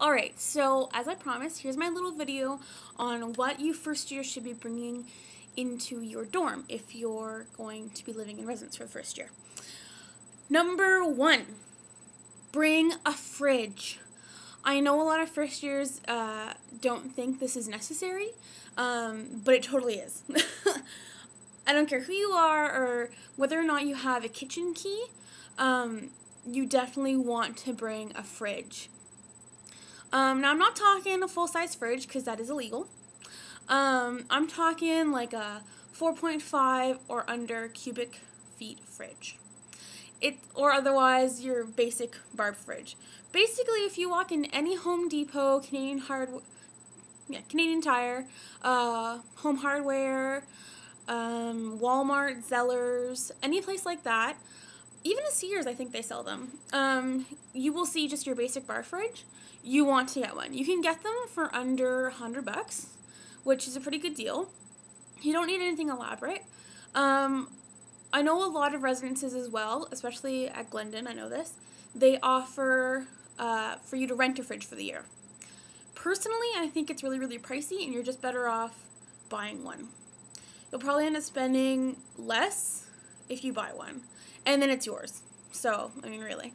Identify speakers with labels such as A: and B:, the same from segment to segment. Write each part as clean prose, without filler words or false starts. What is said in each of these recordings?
A: Alright, so as I promised, here's my little video on what you first year should be bringing into your dorm if you're going to be living in residence for the first year. Number 1, bring a fridge. I know a lot of first years don't think this is necessary, but it totally is. I don't care who you are or whether or not you have a kitchen key, you definitely want to bring a fridge. Now, I'm not talking a full-size fridge because that is illegal. I'm talking like a 4.5 or under cubic feet fridge. Or otherwise your basic barb fridge. Basically, if you walk in any Home Depot, Canadian Tire, Home Hardware, Walmart, Zellers, any place like that, even a Sears, I think they sell them, you will see just your basic bar fridge. You want to get one. You can get them for under $100, which is a pretty good deal. You don't need anything elaborate. I know a lot of residences as well, especially at Glendon, I know this, they offer for you to rent a fridge for the year. Personally, I think it's really, really pricey and you're just better off buying one. You'll probably end up spending less if you buy one, and then it's yours. So, I mean, really.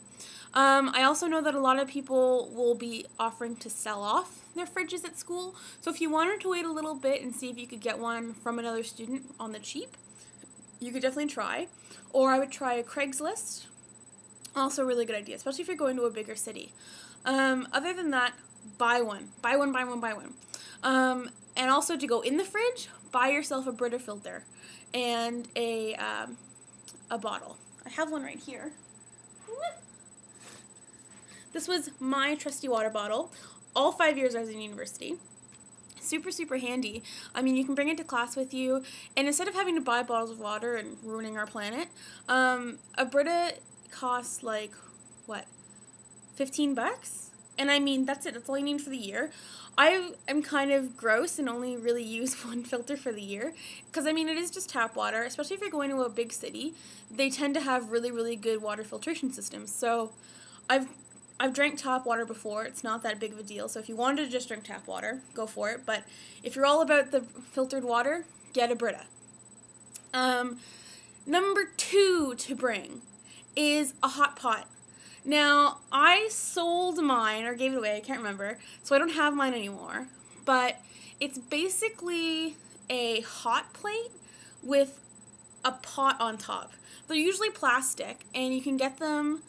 A: I also know that a lot of people will be offering to sell off their fridges at school, so if you wanted to wait a little bit and see if you could get one from another student on the cheap, you could definitely try. Or I would try Craigslist. Also a really good idea, especially if you're going to a bigger city. Other than that, buy one. Buy one, buy one, buy one. And also to go in the fridge, buy yourself a Brita filter and a bottle. I have one right here. This was my trusty water bottle all 5 years I was in university. Super, super handy. I mean, you can bring it to class with you, and instead of having to buy bottles of water and ruining our planet, a Brita costs like, what, $15? And I mean, that's it. That's all you need for the year. I am kind of gross and only really use one filter for the year because, I mean, it is just tap water, especially if you're going to a big city. They tend to have really, really good water filtration systems. So I've drank tap water before. It's not that big of a deal. So if you wanted to just drink tap water, go for it. But if you're all about the filtered water, get a Brita. Number 2 to bring is a hot pot. Now, I sold mine, or gave it away, I can't remember, so I don't have mine anymore, but it's basically a hot plate with a pot on top. They're usually plastic, and you can get them,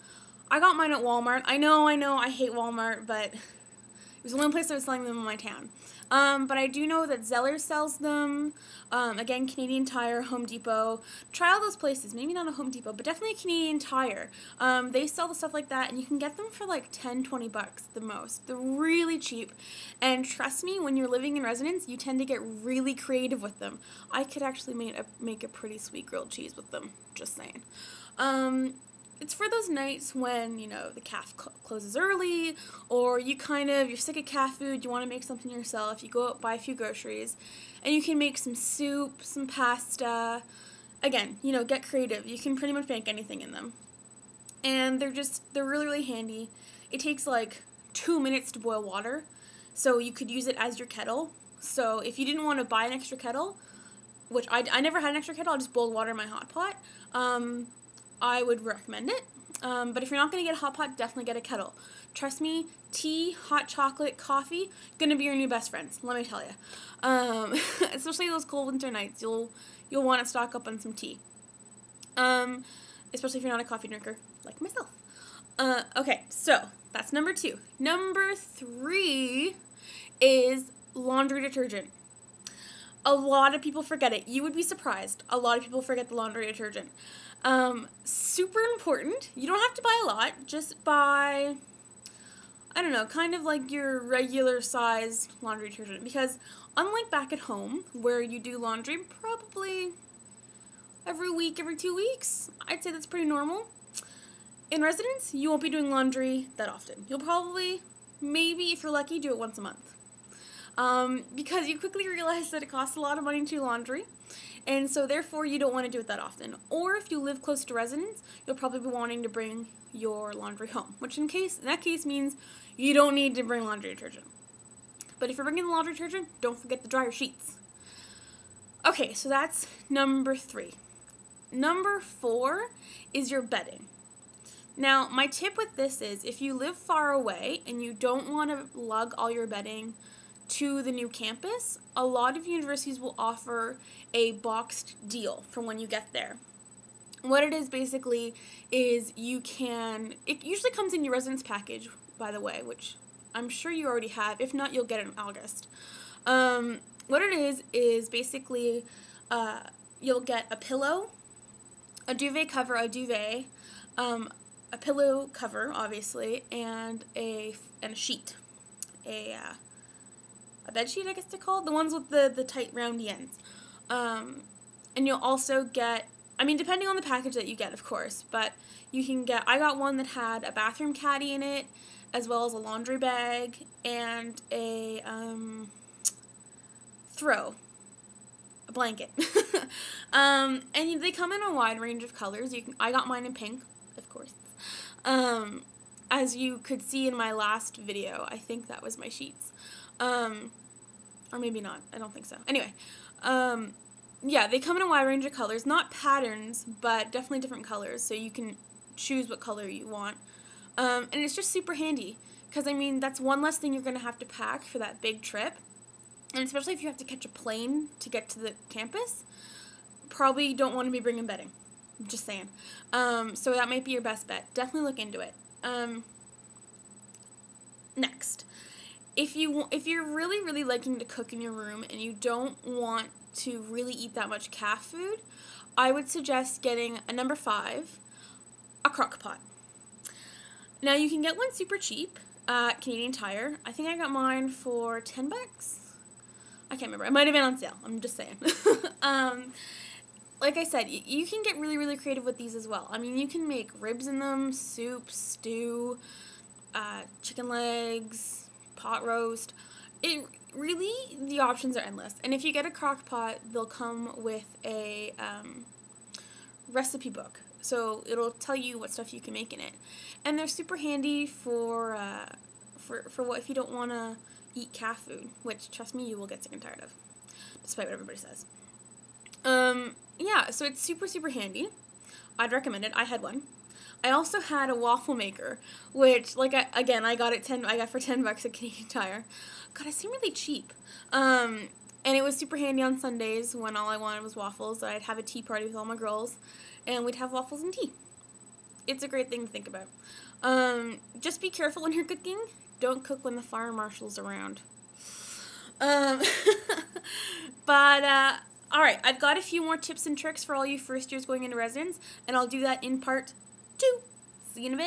A: I got mine at Walmart. I know, I hate Walmart, but it was the only place that was selling them in my town. But I do know that Zellers sells them, again, Canadian Tire, Home Depot. Try all those places. Maybe not a Home Depot, but definitely a Canadian Tire. They sell the stuff like that, and you can get them for like $10, $20 the most. They're really cheap, and trust me, when you're living in residence, you tend to get really creative with them. I could actually make a pretty sweet grilled cheese with them, just saying. It's for those nights when, you know, the caf closes early, or you're sick of cat food, you want to make something yourself, you go out, buy a few groceries, and you can make some soup, some pasta. Again, you know, get creative. You can pretty much make anything in them. And they're really, really handy. It takes like 2 minutes to boil water, so you could use it as your kettle. So if you didn't want to buy an extra kettle, which I never had an extra kettle, I just boiled water in my hot pot, I would recommend it. But if you're not going to get a hot pot, definitely get a kettle. Trust me, tea, hot chocolate, coffee, going to be your new best friends, let me tell you. Especially those cold winter nights, you'll want to stock up on some tea. Especially if you're not a coffee drinker like myself. Okay, so that's number 2. Number 3 is laundry detergent. A lot of people forget it. You would be surprised. A lot of people forget the laundry detergent. Super important. You don't have to buy a lot. Just buy, I don't know, kind of like your regular size laundry detergent. Because unlike back at home, where you do laundry probably every week, every 2 weeks, I'd say that's pretty normal. In residence, you won't be doing laundry that often. You'll probably, maybe if you're lucky, do it once a month. Because you quickly realize that it costs a lot of money to do laundry, And so therefore you don't want to do it that often. Or if you live close to residence, you'll probably be wanting to bring your laundry home, which in that case means you don't need to bring laundry detergent. But if you're bringing the laundry detergent, don't forget to dry your sheets. Okay, so that's number 3. Number 4 is your bedding. Now, my tip with this is if you live far away and you don't want to lug all your bedding to the new campus, a lot of universities will offer a boxed deal for when you get there. What it is basically is it usually comes in your residence package, by the way, which I'm sure you already have. If not, you'll get it in August. What it is basically you'll get a pillow, a duvet cover, a pillow cover, obviously, and a sheet, a bed sheet, I guess they're called, the ones with the tight roundy ends. And you'll also get, depending on the package that you get, of course, but you can get, I got one that had a bathroom caddy in it, as well as a laundry bag, and a blanket. And they come in a wide range of colors. I got mine in pink, of course. As you could see in my last video, I think that was my sheets. Or maybe not. I don't think so. Anyway, yeah, they come in a wide range of colors. Not patterns, but definitely different colors, so you can choose what color you want. And it's just super handy, because, that's one less thing you're going to have to pack for that big trip. And especially if you have to catch a plane to get to the campus, probably don't want to be bringing bedding. Just saying. So that might be your best bet. Definitely look into it. Next, if you're really, really liking to cook in your room and you don't want to really eat that much calf food, I would suggest getting a number 5, a crock pot. Now you can get one super cheap at Canadian Tire. I think I got mine for $10. I can't remember. It might have been on sale. I'm just saying. Like I said, you can get really, really creative with these as well. You can make ribs in them, soup, stew, chicken legs, pot roast. The options are endless. And if you get a crock pot, they'll come with a recipe book. So it'll tell you what stuff you can make in it. And they're super handy for what if you don't want to eat calf food, which, trust me, you will get sick and tired of, despite what everybody says. Yeah, so it's super, super handy. I'd recommend it. I had one. I also had a waffle maker, which, I got for $10 at Canadian Tire. God, it seemed really cheap. And it was super handy on Sundays when all I wanted was waffles. I'd have a tea party with all my girls, and we'd have waffles and tea. It's a great thing to think about. Just be careful when you're cooking. Don't cook when the fire marshal's around. Alright, I've got a few more tips and tricks for all you first years going into residence, and I'll do that in part 2. See you in a bit.